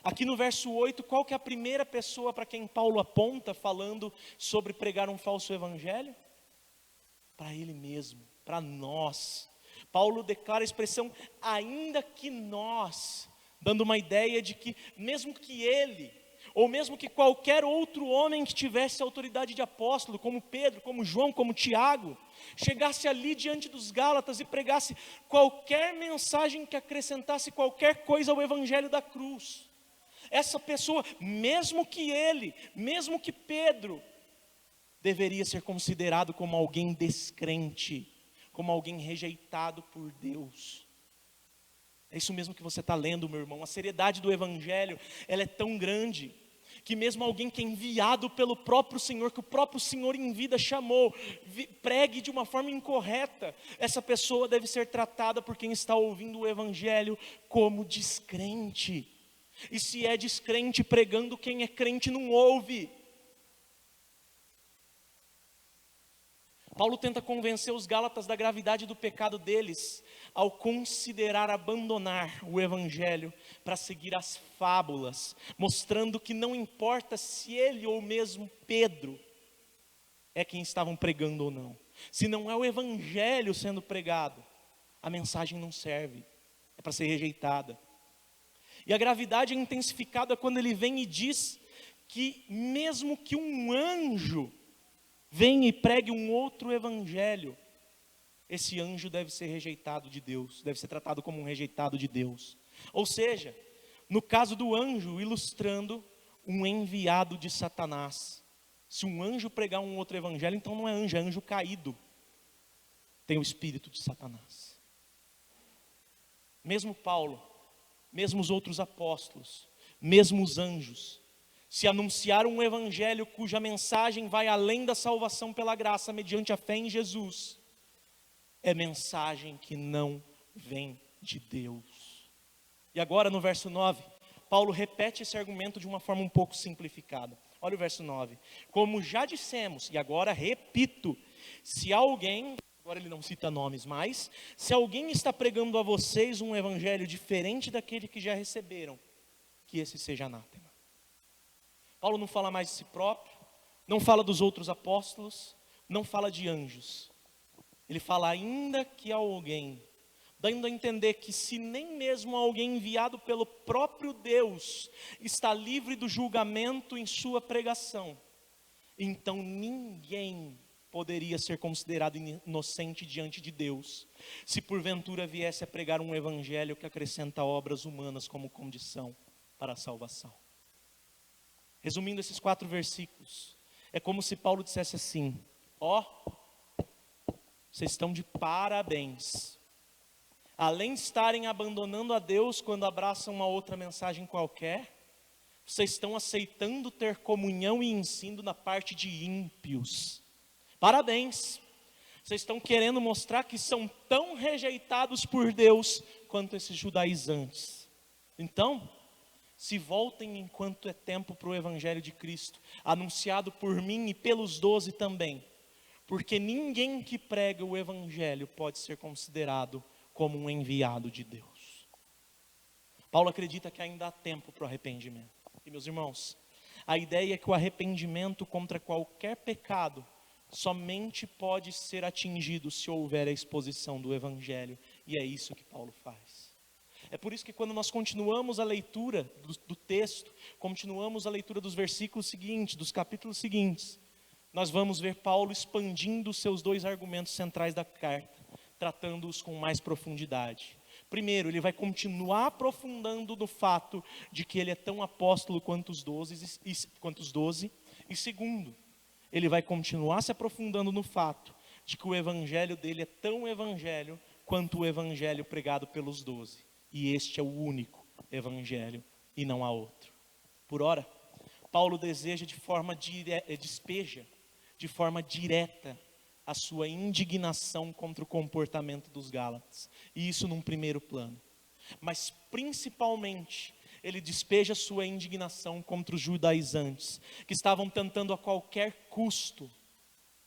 aqui no verso 8, qual que é a primeira pessoa para quem Paulo aponta falando sobre pregar um falso evangelho? Para ele mesmo, para nós. Paulo declara a expressão ainda que nós, dando uma ideia de que mesmo que ele, ou mesmo que qualquer outro homem que tivesse autoridade de apóstolo, como Pedro, como João, como Tiago, chegasse ali diante dos Gálatas e pregasse qualquer mensagem que acrescentasse qualquer coisa ao evangelho da cruz, essa pessoa, mesmo que ele, mesmo que Pedro, deveria ser considerado como alguém descrente, como alguém rejeitado por Deus. É isso mesmo que você está lendo, meu irmão. A seriedade do evangelho, ela é tão grande, que mesmo alguém que é enviado pelo próprio Senhor, que o próprio Senhor em vida chamou, pregue de uma forma incorreta, essa pessoa deve ser tratada por quem está ouvindo o evangelho como descrente. E se é descrente pregando, quem é crente não ouve. Paulo tenta convencer os Gálatas da gravidade do pecado deles, ao considerar abandonar o evangelho para seguir as fábulas, mostrando que não importa se ele ou mesmo Pedro é quem estavam pregando ou não. Se não é o evangelho sendo pregado, a mensagem não serve, é para ser rejeitada. E a gravidade é intensificada quando ele vem e diz que mesmo que um anjo vem e pregue um outro evangelho, esse anjo deve ser rejeitado de Deus, deve ser tratado como um rejeitado de Deus. Ou seja, no caso do anjo, ilustrando um enviado de Satanás. Se um anjo pregar um outro evangelho, então não é anjo, é anjo caído. Tem o espírito de Satanás. Mesmo Paulo, mesmo os outros apóstolos, mesmo os anjos, se anunciar um evangelho cuja mensagem vai além da salvação pela graça mediante a fé em Jesus, é mensagem que não vem de Deus. E agora no verso 9, Paulo repete esse argumento de uma forma um pouco simplificada. Olha o verso 9. Como já dissemos, e agora repito, se alguém, agora ele não cita nomes mais, se alguém está pregando a vocês um evangelho diferente daquele que já receberam, que esse seja anátema. Paulo não fala mais de si próprio, não fala dos outros apóstolos, não fala de anjos. Ele fala ainda que alguém, dando a entender que se nem mesmo alguém enviado pelo próprio Deus está livre do julgamento em sua pregação, então ninguém poderia ser considerado inocente diante de Deus, se porventura viesse a pregar um evangelho que acrescenta obras humanas como condição para a salvação. Resumindo esses 4 versículos, é como se Paulo dissesse assim: ó, vocês estão de parabéns. Além de estarem abandonando a Deus quando abraçam uma outra mensagem qualquer, vocês estão aceitando ter comunhão e ensino na parte de ímpios. Parabéns. Vocês estão querendo mostrar que são tão rejeitados por Deus quanto esses judaizantes. Então, se voltem enquanto é tempo para o evangelho de Cristo, anunciado por mim e pelos 12 também, porque ninguém que prega o evangelho pode ser considerado como um enviado de Deus. Paulo acredita que ainda há tempo para o arrependimento. E meus irmãos, a ideia é que o arrependimento contra qualquer pecado somente pode ser atingido se houver a exposição do evangelho, e é isso que Paulo faz. É por isso que quando nós continuamos a leitura do texto, continuamos a leitura dos versículos seguintes, dos capítulos seguintes, nós vamos ver Paulo expandindo os seus dois argumentos centrais da carta, tratando-os com mais profundidade. Primeiro, ele vai continuar aprofundando no fato de que ele é tão apóstolo quanto os 12, e segundo, ele vai continuar se aprofundando no fato de que o evangelho dele é tão evangelho quanto o evangelho pregado pelos 12. E este é o único evangelho e não há outro. Por ora, Paulo deseja despeja de forma direta a sua indignação contra o comportamento dos Gálatas. E isso num primeiro plano. Mas principalmente, ele despeja sua indignação contra os judaizantes, que estavam tentando a qualquer custo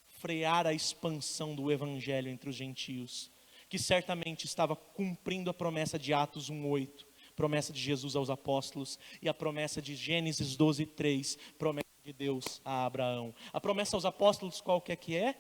frear a expansão do evangelho entre os gentios, que certamente estava cumprindo a promessa de Atos 1:8, promessa de Jesus aos apóstolos, e a promessa de Gênesis 12:3, promessa de Deus a Abraão. A promessa aos apóstolos qual que é?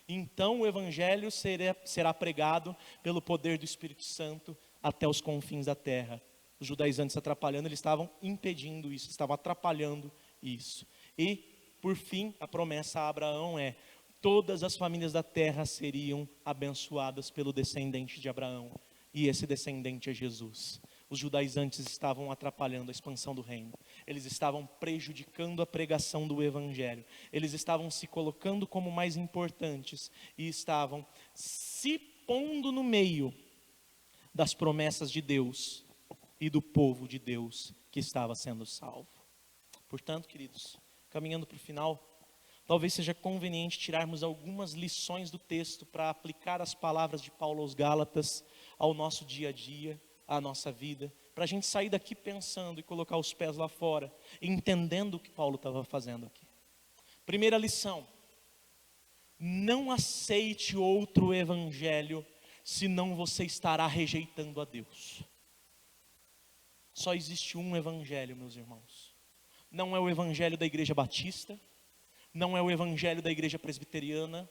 Então o evangelho será pregado pelo poder do Espírito Santo até os confins da terra. Os judaizantes atrapalhando, eles estavam impedindo isso, estavam atrapalhando isso. E, por fim, a promessa a Abraão é: todas as famílias da terra seriam abençoadas pelo descendente de Abraão. E esse descendente é Jesus. Os judaizantes estavam atrapalhando a expansão do reino. Eles estavam prejudicando a pregação do evangelho. Eles estavam se colocando como mais importantes e estavam se pondo no meio das promessas de Deus e do povo de Deus que estava sendo salvo. Portanto, queridos, caminhando para o final, talvez seja conveniente tirarmos algumas lições do texto para aplicar as palavras de Paulo aos Gálatas ao nosso dia a dia, à nossa vida, para a gente sair daqui pensando e colocar os pés lá fora, entendendo o que Paulo estava fazendo aqui. Primeira lição: não aceite outro evangelho, senão você estará rejeitando a Deus. Só existe um evangelho, meus irmãos. Não é o evangelho da igreja batista, não é o evangelho da igreja presbiteriana,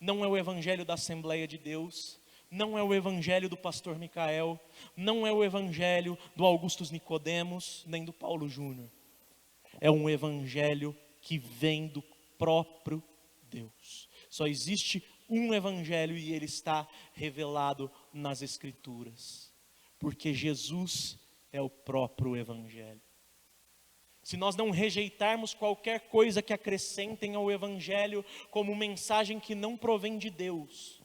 não é o evangelho da Assembleia de Deus, não é o evangelho do pastor Micael, não é o evangelho do Augustus Nicodemos, nem do Paulo Júnior. É um evangelho que vem do próprio Deus. Só existe um evangelho e ele está revelado nas Escrituras, porque Jesus é o próprio evangelho. Se nós não rejeitarmos qualquer coisa que acrescentem ao evangelho como mensagem que não provém de Deus,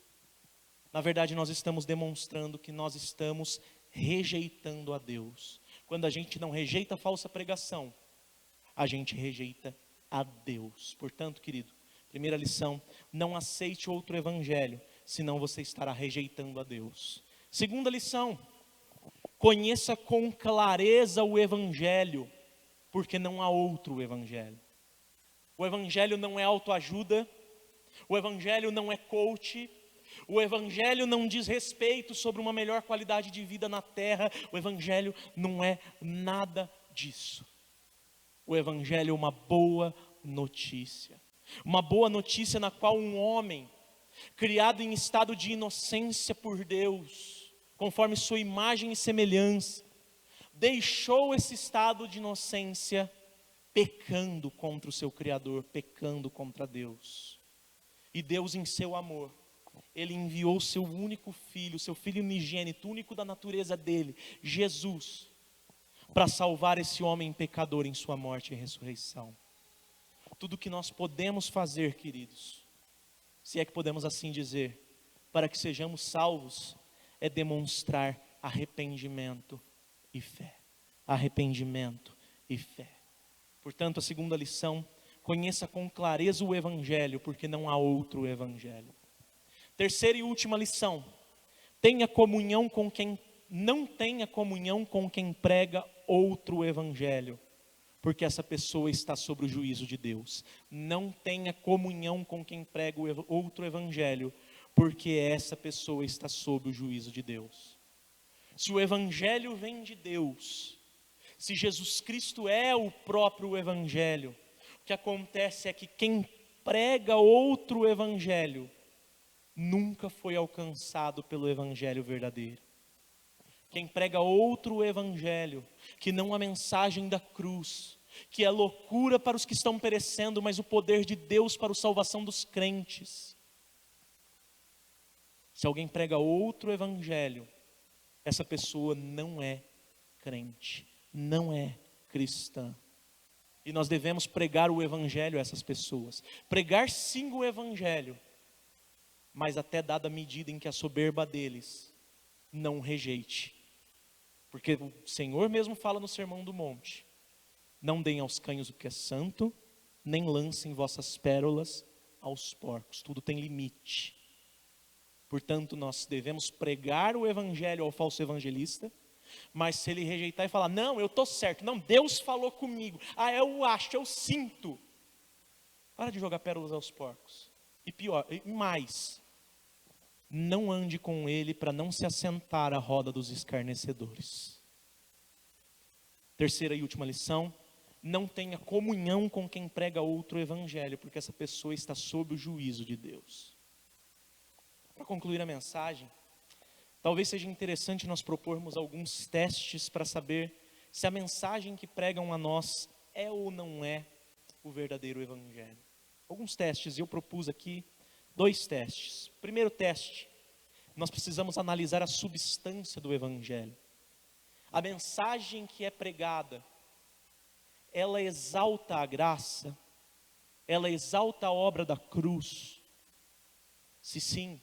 na verdade nós estamos demonstrando que nós estamos rejeitando a Deus. Quando a gente não rejeita a falsa pregação, a gente rejeita a Deus. Portanto, querido, primeira lição: não aceite outro evangelho, senão você estará rejeitando a Deus. Segunda lição: conheça com clareza o evangelho, porque não há outro evangelho. O evangelho não é autoajuda, o evangelho não é coach, o evangelho não diz respeito sobre uma melhor qualidade de vida na terra, o evangelho não é nada disso. O evangelho é uma boa notícia na qual um homem, criado em estado de inocência por Deus, conforme sua imagem e semelhança, deixou esse estado de inocência pecando contra o seu Criador, pecando contra Deus. E Deus, em seu amor, Ele enviou seu único filho, seu filho unigênito, único da natureza dele, Jesus, para salvar esse homem pecador em sua morte e ressurreição. Tudo que nós podemos fazer, queridos, se é que podemos assim dizer, para que sejamos salvos, é demonstrar arrependimento e fé. Arrependimento e fé. Portanto, a segunda lição: conheça com clareza o evangelho, porque não há outro evangelho. Terceira e última lição: não tenha comunhão com quem prega outro evangelho, porque essa pessoa está sob o juízo de Deus. Não tenha comunhão com quem prega outro evangelho, porque essa pessoa está sob o juízo de Deus. Se o evangelho vem de Deus, se Jesus Cristo é o próprio evangelho, o que acontece é que quem prega outro evangelho nunca foi alcançado pelo evangelho verdadeiro. quem prega outro evangelho, que não a mensagem da cruz, que é loucura para os que estão perecendo, mas o poder de Deus para a salvação dos crentes. Se alguém prega outro evangelho, essa pessoa não é crente, não é cristã. E nós devemos pregar o evangelho a essas pessoas. Pregar sim o evangelho, mas até dada a medida em que a soberba deles não rejeite. Porque o Senhor mesmo fala no Sermão do Monte: não deem aos cães o que é santo, nem lancem vossas pérolas aos porcos. Tudo tem limite. Portanto, nós devemos pregar o evangelho ao falso evangelista, mas se ele rejeitar e falar: não, eu estou certo, não, Deus falou comigo, eu acho, eu sinto. Para de jogar pérolas aos porcos. E pior, e mais, não ande com ele para não se assentar à roda dos escarnecedores. Terceira e última lição: não tenha comunhão com quem prega outro evangelho, porque essa pessoa está sob o juízo de Deus. Para concluir a mensagem, talvez seja interessante nós propormos alguns testes para saber se a mensagem que pregam a nós é ou não é o verdadeiro evangelho. Alguns testes, eu propus aqui 2 testes. Primeiro teste, nós precisamos analisar a substância do evangelho. A mensagem que é pregada, ela exalta a graça, ela exalta a obra da cruz. Se sim,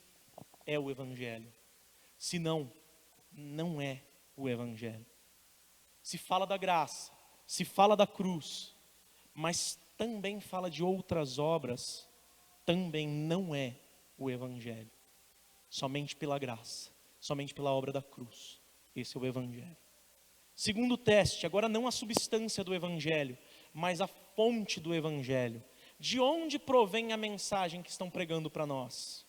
é o evangelho. Se não, não é o evangelho. Se fala da graça, se fala da cruz, mas também fala de outras obras, também não é o evangelho. Somente pela graça, somente pela obra da cruz. Esse é o evangelho. Segundo teste, agora não a substância do evangelho, mas a fonte do evangelho. De onde provém a mensagem que estão pregando para nós?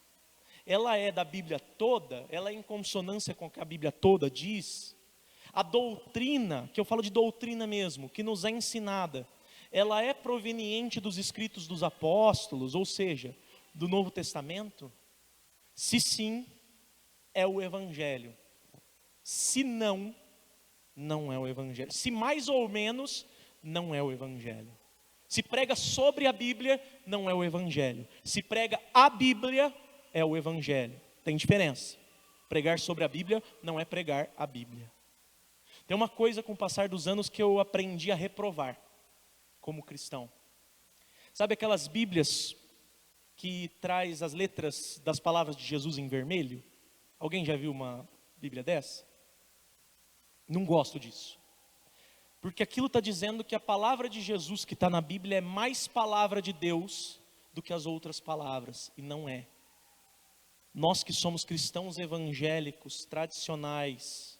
Ela é da Bíblia toda? Ela é em consonância com o que a Bíblia toda diz? A doutrina, que eu falo de doutrina mesmo, que nos é ensinada, ela é proveniente dos escritos dos apóstolos, ou seja, do Novo Testamento? Se sim, é o evangelho. Se não, não é o evangelho. Se mais ou menos, não é o evangelho. Se prega sobre a Bíblia, não é o evangelho. Se prega a Bíblia, é o evangelho. Tem diferença. Pregar sobre a Bíblia não é pregar a Bíblia. Tem uma coisa com o passar dos anos que eu aprendi a reprovar como cristão. Sabe aquelas Bíblias que traz as letras das palavras de Jesus em vermelho? Alguém já viu uma Bíblia dessa? Não gosto disso. Porque aquilo está dizendo que a palavra de Jesus que está na Bíblia é mais palavra de Deus do que as outras palavras. E não é. Nós que somos cristãos evangélicos, tradicionais,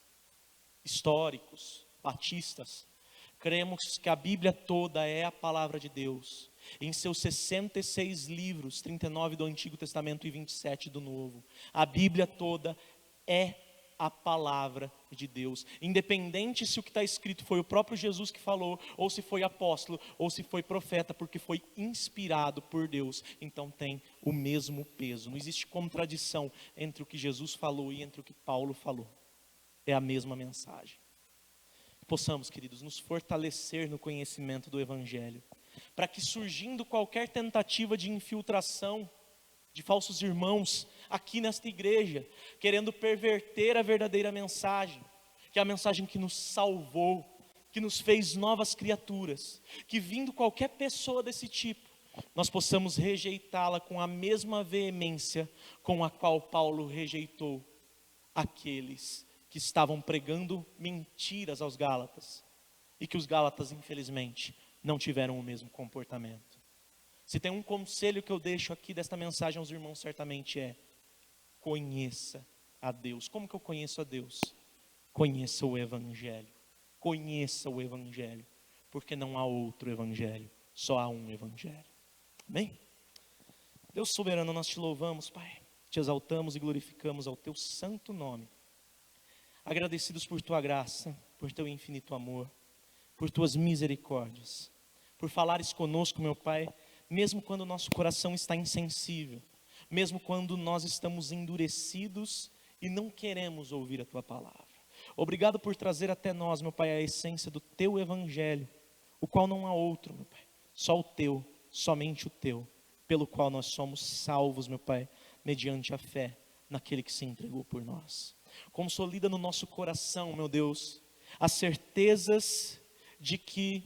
históricos, batistas, cremos que a Bíblia toda é a palavra de Deus. Em seus 66 livros, 39 do Antigo Testamento e 27 do Novo. A Bíblia toda é a palavra de Deus. Independente se o que está escrito foi o próprio Jesus que falou, ou se foi apóstolo, ou se foi profeta, porque foi inspirado por Deus. Então tem o mesmo peso. Não existe contradição entre o que Jesus falou e entre o que Paulo falou. É a mesma mensagem. Possamos, queridos, nos fortalecer no conhecimento do Evangelho, para que surgindo qualquer tentativa de infiltração de falsos irmãos aqui nesta igreja, querendo perverter a verdadeira mensagem, que é a mensagem que nos salvou, que nos fez novas criaturas, que vindo qualquer pessoa desse tipo, nós possamos rejeitá-la com a mesma veemência com a qual Paulo rejeitou aqueles que estavam pregando mentiras aos Gálatas, e que os Gálatas, infelizmente, não tiveram o mesmo comportamento. Se tem um conselho que eu deixo aqui desta mensagem aos irmãos, certamente é: conheça a Deus. Como que eu conheço a Deus? Conheça o Evangelho. Conheça o Evangelho. Porque não há outro Evangelho. Só há um Evangelho. Amém? Deus soberano, nós te louvamos, Pai. Te exaltamos e glorificamos ao teu santo nome. Agradecidos por tua graça, por teu infinito amor, por tuas misericórdias, por falares conosco, meu Pai, mesmo quando o nosso coração está insensível, mesmo quando nós estamos endurecidos e não queremos ouvir a tua palavra. Obrigado por trazer até nós, meu Pai, a essência do Teu Evangelho, o qual não há outro, meu Pai, só o Teu, somente o Teu, pelo qual nós somos salvos, meu Pai, mediante a fé naquele que se entregou por nós. Consolida no nosso coração, meu Deus, as certezas de que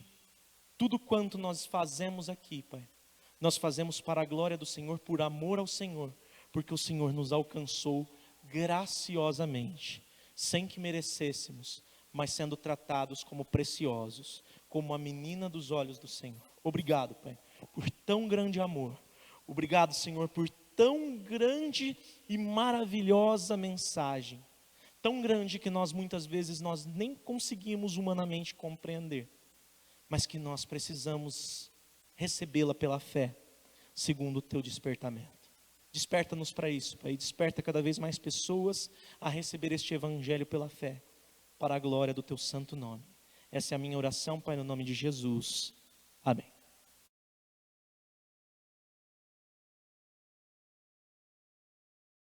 tudo quanto nós fazemos aqui, Pai, nós fazemos para a glória do Senhor, por amor ao Senhor, porque o Senhor nos alcançou graciosamente, sem que merecêssemos, mas sendo tratados como preciosos, como a menina dos olhos do Senhor. Obrigado, Pai, por tão grande amor. Obrigado, Senhor, por tão grande e maravilhosa mensagem, tão grande que nós muitas vezes nós nem conseguimos humanamente compreender, mas que nós precisamos recebê-la pela fé, segundo o Teu despertamento. Desperta-nos para isso, Pai, desperta cada vez mais pessoas a receber este Evangelho pela fé, para a glória do Teu santo nome. Essa é a minha oração, Pai, no nome de Jesus. Amém.